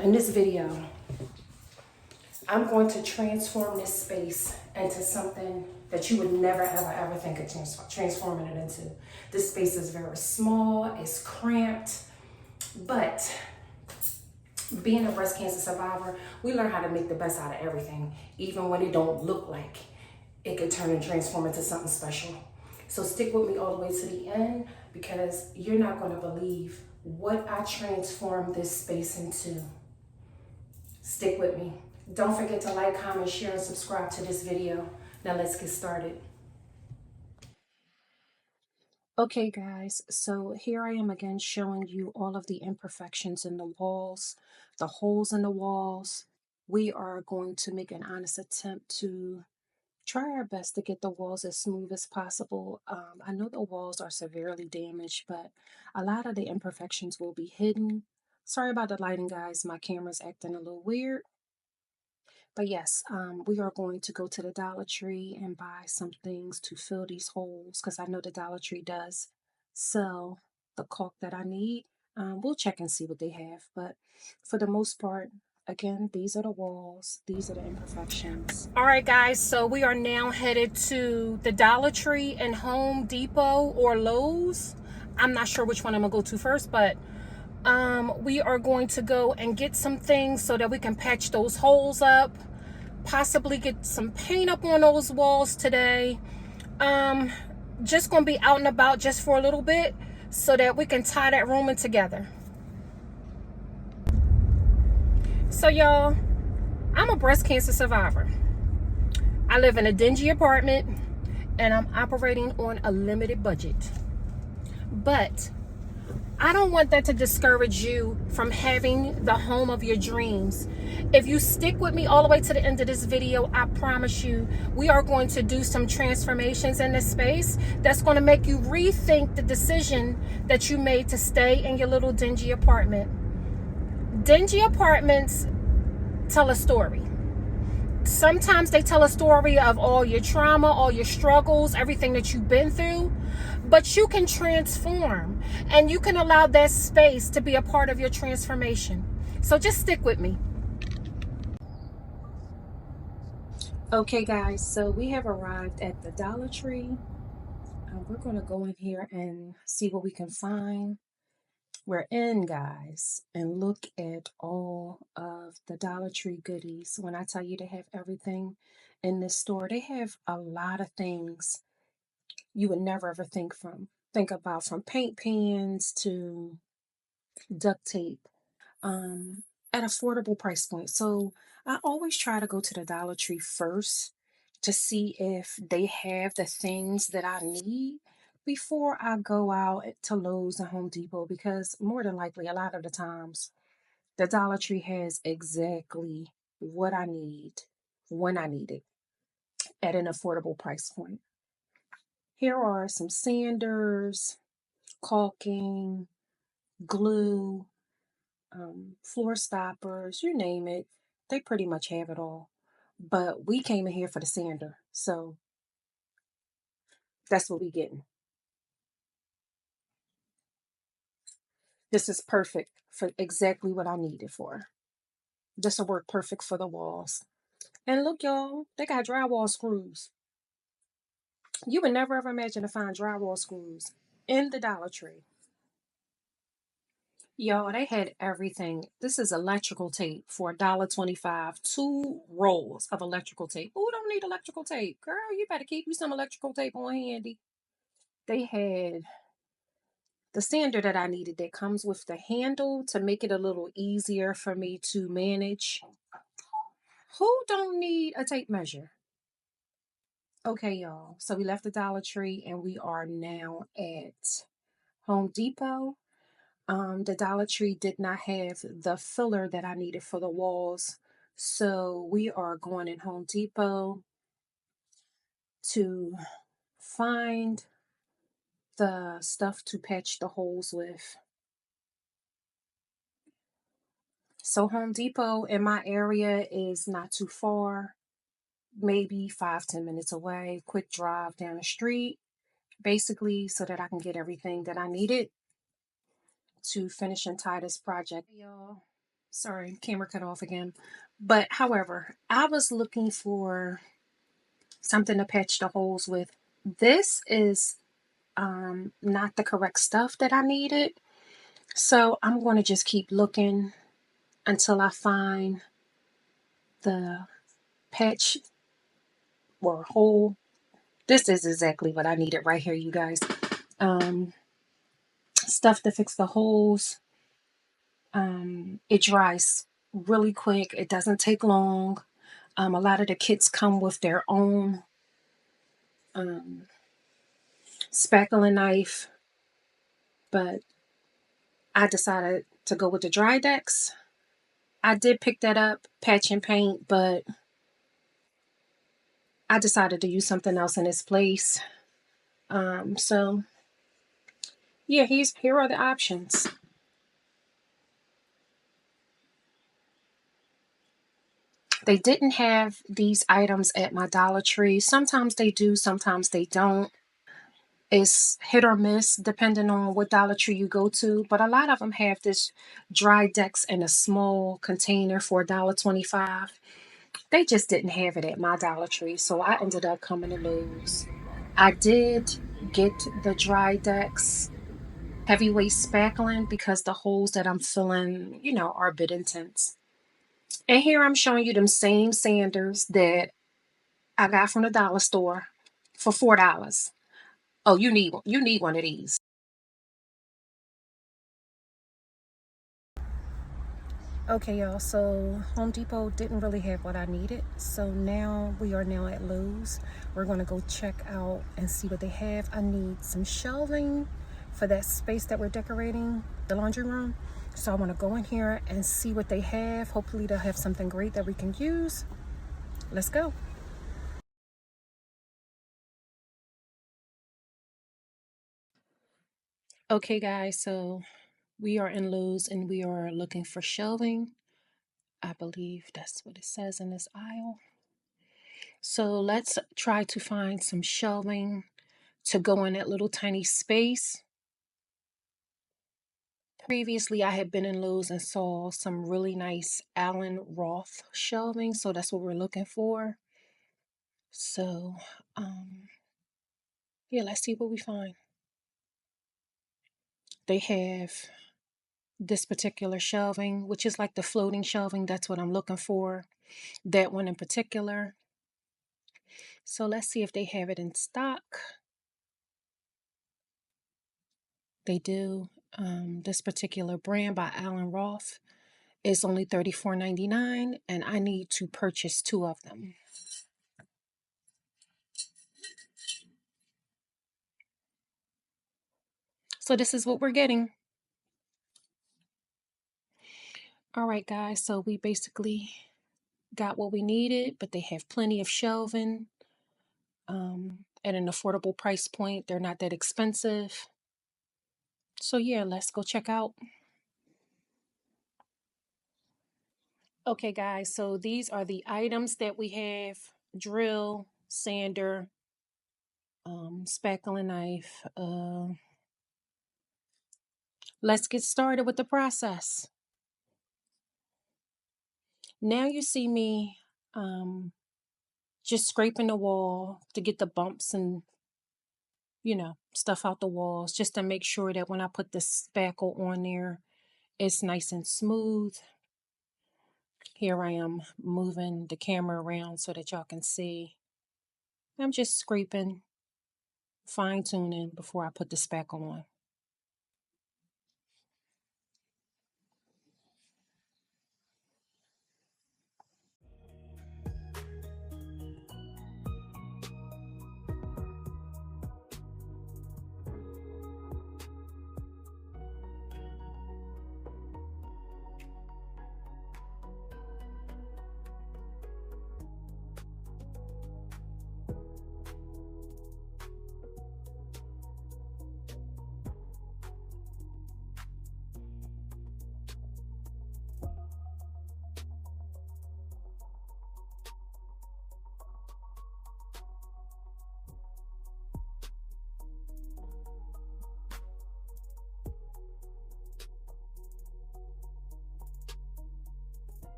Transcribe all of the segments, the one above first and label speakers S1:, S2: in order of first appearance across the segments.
S1: In this video, I'm going to transform this space into something that you would never, ever think of transforming it into. This space is very small, it's cramped, but being a breast cancer survivor, we learn how to make the best out of everything, even when it don't look like it could turn and transform into something special. So stick with me all the way to the end, because you're not going to believe what I transformed this space into. Stick with me. Don't forget to like, comment, share, and subscribe to this video. Now let's get started. Okay guys, so here I am again showing you all of the imperfections in the walls, the holes in the walls. We are going to make an honest attempt to try our best to get the walls as smooth as possible. I know the walls are severely damaged, but a lot of the imperfections will be hidden. Sorry about the lighting, guys. My camera's acting a little weird. But yes, we are going to go to the Dollar Tree and buy some things to fill these holes, because I know the Dollar Tree does sell the caulk that I need. We'll check and see what they have. But for the most part, again, these are the walls. These are the imperfections. All right, guys. So we are now headed to the Dollar Tree and Home Depot or Lowe's. I'm not sure which one I'm going to go to first, but we are going to go and get some things so that we can patch those holes up, possibly get some paint up on those walls today. Just gonna be out and about just for a little bit so that we can tie that room in together. So y'all, I'm a breast cancer survivor. I live in a dingy apartment and I'm operating on a limited budget. But I don't want that to discourage you from having the home of your dreams. If you stick with me all the way to the end of this video, I promise you, we are going to do some transformations in this space that's going to make you rethink the decision that you made to stay in your little dingy apartment. Dingy apartments tell a story. Sometimes they tell a story of all your trauma, all your struggles, everything that you've been through. But you can transform, and you can allow that space to be a part of your transformation. So just stick with me. Okay, guys, so we have arrived at the Dollar Tree. We're going to go in here and see what we can find. We're in, guys, and look at all of the Dollar Tree goodies. When I tell you they have everything in this store, they have a lot of things you would never ever think about, from paint pans to duct tape, at affordable price point. So I always try to go to the Dollar Tree first to see if they have the things that I need before I go out to Lowe's and Home Depot, because more than likely a lot of the times the Dollar Tree has exactly what I need when I need it at an affordable price point. Here are some sanders, caulking, glue, floor stoppers, you name it. They pretty much have it all. But we came in here for the sander, so that's what we getting. This is perfect for exactly what I need it for. This will work perfect for the walls. And look, y'all, they got drywall screws. You would never ever imagine to find drywall screws in the Dollar Tree. Y'all, they had everything. This is electrical tape for $1.25. 2 rolls of electrical tape. Who don't need electrical tape? Girl, you better keep you some electrical tape on handy. They had the sander that I needed that comes with the handle to make it a little easier for me to manage. Who don't need a tape measure? Okay, y'all. So we left the Dollar Tree and we are now at Home Depot. The Dollar Tree did not have the filler that I needed for the walls. So we are going in Home Depot to find the stuff to patch the holes with. So Home Depot in my area is not too far, maybe 5-10 minutes away. Quick drive down the street, basically so that I can get everything that I needed to finish and tie this project. Y'all, Sorry, camera cut off again. But however, I was looking for something to patch the holes with. This is not the correct stuff that I needed. So I'm going to just keep looking until I find the patch or hole. This is exactly what I needed right here, you guys. Um, Stuff to fix the holes. It dries really quick. It doesn't take long. A lot of the kits come with their own um, spackling knife, but I decided to go with the dry decks. I did pick that up, patch and paint, but I decided to use something else in its place. So yeah, here are the options. They didn't have these items at my Dollar Tree. Sometimes they do, sometimes they don't. It's hit or miss depending on what Dollar Tree you go to. But a lot of them have this dry decks in a small container for $1.25. They just didn't have it at my Dollar Tree, so I ended up coming to Lowe's. I did get the dry decks heavyweight spackling because the holes that I'm filling, are a bit intense. And here I'm showing you them same sanders that I got from the dollar store for $4. Oh, you need one of these. Okay, y'all, so Home Depot didn't really have what I needed. So we are now at Lowe's. We're going to go check out and see what they have. I need some shelving for that space that we're decorating, the laundry room. So I want to go in here and see what they have. Hopefully they'll have something great that we can use. Let's go. Okay, guys, so we are in Lowe's and we are looking for shelving. I believe that's what it says in this aisle. So let's try to find some shelving to go in that little tiny space. Previously, I had been in Lowe's and saw some really nice Allen Roth shelving, so that's what we're looking for. So, yeah, let's see what we find. They have this particular shelving, which is like the floating shelving. That's what I'm looking for. That one in particular. So let's see if they have it in stock. They do. This particular brand by Allen Roth is only $34.99, and I need to purchase 2 of them. So this is what we're getting. All right, guys. So we basically got what we needed, but they have plenty of shelving at an affordable price point. They're not that expensive. So yeah, let's go check out. Okay, guys. So these are the items that we have: drill, sander, spackling knife. Let's get started with the process. Now you see me just scraping the wall to get the bumps and stuff out the walls, just to make sure that when I put the spackle on there, it's nice and smooth. Here I am moving the camera around so that y'all can see. I'm just scraping, fine tuning before I put the spackle on.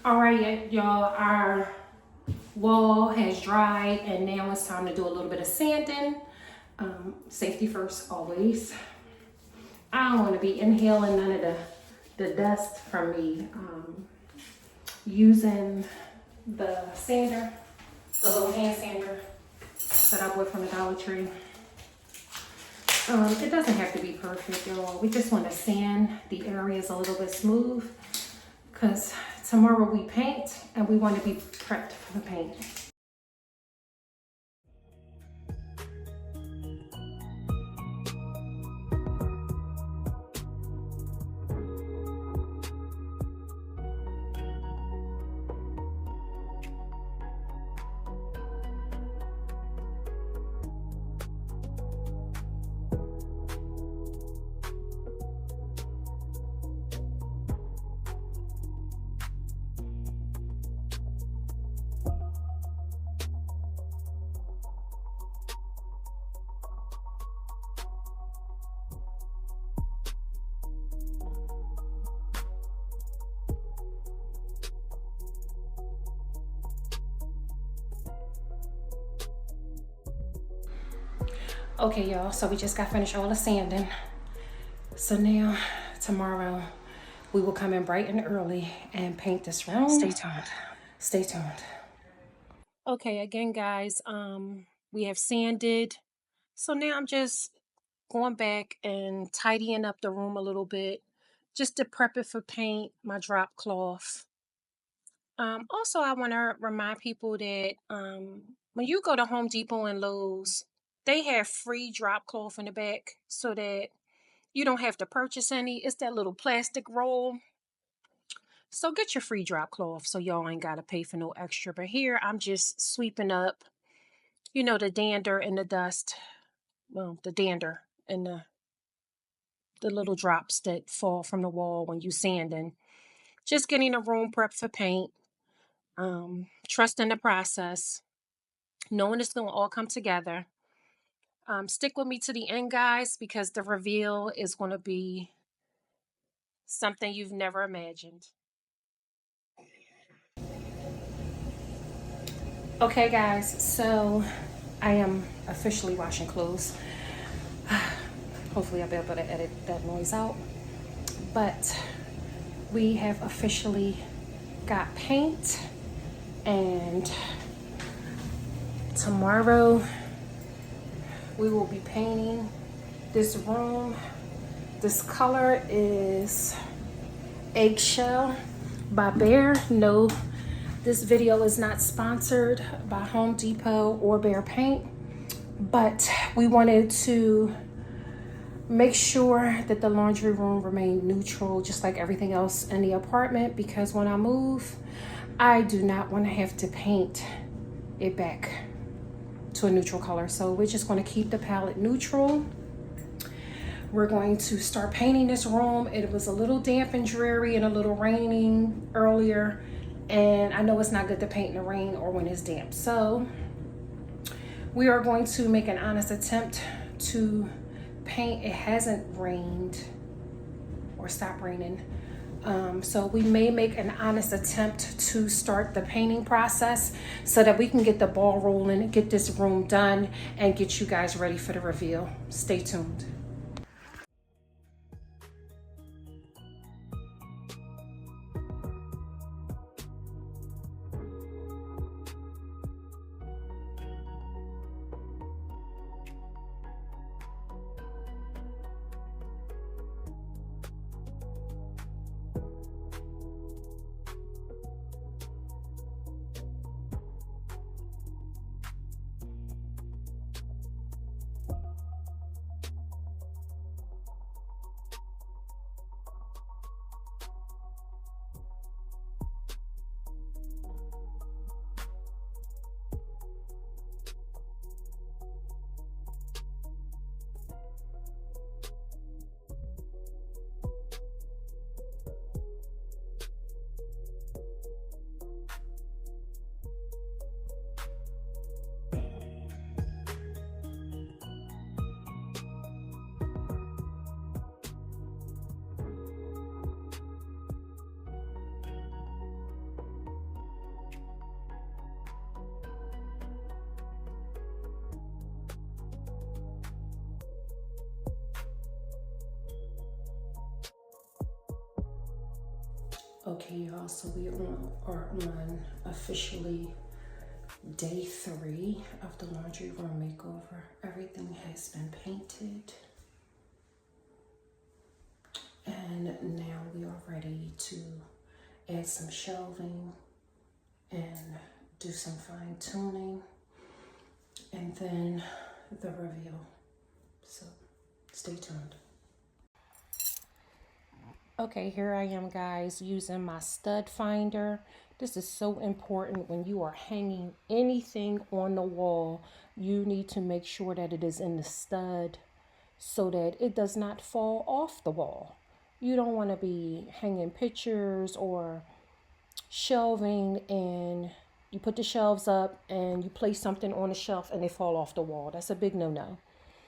S1: All right, y'all, our wall has dried and now it's time to do a little bit of sanding. Safety first always. I don't want to be inhaling none of the dust from me using the sander, the little hand sander that I bought from the Dollar Tree. It doesn't have to be perfect, y'all. We just want to sand the areas a little bit smooth because tomorrow we paint and we want to be prepped for the paint. Okay, y'all, so we just got finished all the sanding. So now, tomorrow, we will come in bright and early and paint this room. Stay tuned. Stay tuned. Okay, again, guys, we have sanded. So now I'm just going back and tidying up the room a little bit, just to prep it for paint, my drop cloth. Also, I want to remind people that when you go to Home Depot and Lowe's, they have free drop cloth in the back so that you don't have to purchase any. It's that little plastic roll. So get your free drop cloth so y'all ain't got to pay for no extra. But here, I'm just sweeping up, you know, the dander and the dust. Well, the dander and the little drops that fall from the wall when you sanding. Just getting the room prepped for paint. Trusting the process. Knowing it's going to all come together. Stick with me to the end, guys, because the reveal is going to be something you've never imagined. Okay, guys, so I am officially washing clothes. Hopefully I'll be able to edit that noise out. But we have officially got paint, and tomorrow we will be painting this room. This color is Eggshell by Bear. No, this video is not sponsored by Home Depot or Bear Paint, but we wanted to make sure that the laundry room remained neutral, just like everything else in the apartment, because when I move, I do not want to have to paint it back to a neutral color. So we're just going to keep the palette neutral. We're going to start painting this room. It was a little damp and dreary and a little raining earlier, and I know it's not good to paint in the rain or when it's damp. So we are going to make an honest attempt to paint. It hasn't rained or stopped raining. So we may make an honest attempt to start the painting process so that we can get the ball rolling, get this room done, and get you guys ready for the reveal. Stay tuned. Okay, y'all, so we are on officially day 3 of the laundry room makeover. Everything has been painted. And now we are ready to add some shelving and do some fine tuning. And then the reveal. So stay tuned. Okay, here I am, guys, using my stud finder. This is so important when you are hanging anything on the wall. You need to make sure that it is in the stud so that it does not fall off the wall. You don't want to be hanging pictures or shelving and you put the shelves up and you place something on the shelf and they fall off the wall. That's a big no-no.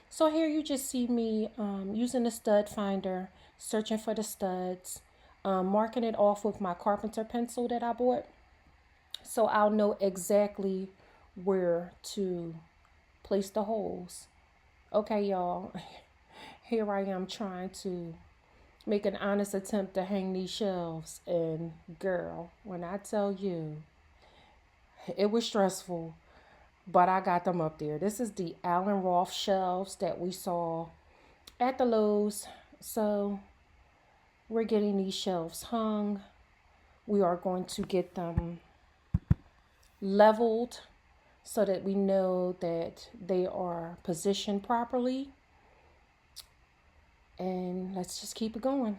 S1: So here you just see me using the stud finder, searching for the studs, marking it off with my carpenter pencil that I bought. So I'll know exactly where to place the holes. Okay, y'all, here I am trying to make an honest attempt to hang these shelves. And girl, when I tell you, it was stressful. But I got them up there. This is the Allen Roth shelves that we saw at the Lowe's. So we're getting these shelves hung. We are going to get them leveled so that we know that they are positioned properly. And let's just keep it going.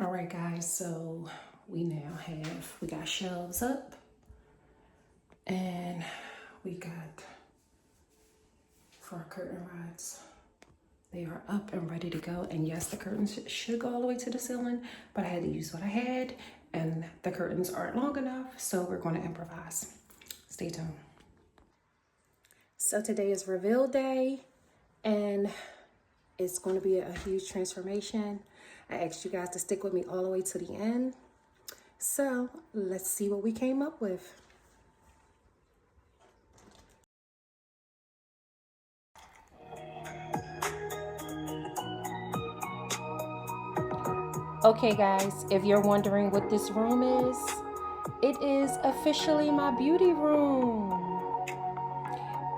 S1: All right, guys, so we got shelves up and we got for our curtain rods. They are up and ready to go. And yes, the curtains should go all the way to the ceiling, but I had to use what I had and the curtains aren't long enough, so we're going to improvise. Stay tuned. So today is reveal day and it's going to be a huge transformation. I asked you guys to stick with me all the way to the end. So let's see what we came up with. Okay, guys, if you're wondering what this room is, it is officially my beauty room.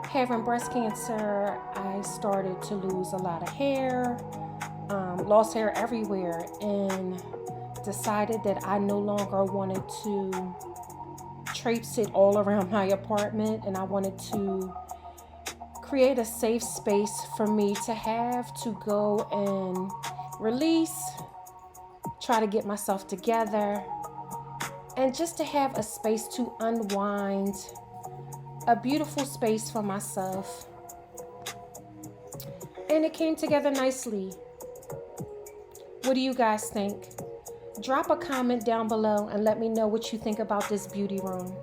S1: Having breast cancer, I started to lose a lot of hair, lost hair everywhere, and decided that I no longer wanted to traipse it all around my apartment, and I wanted to create a safe space for me to have to go and release, try to get myself together, and just to have a space to unwind, a beautiful space for myself. And it came together nicely. What do you guys think? Drop a comment down below and let me know what you think about this beauty room.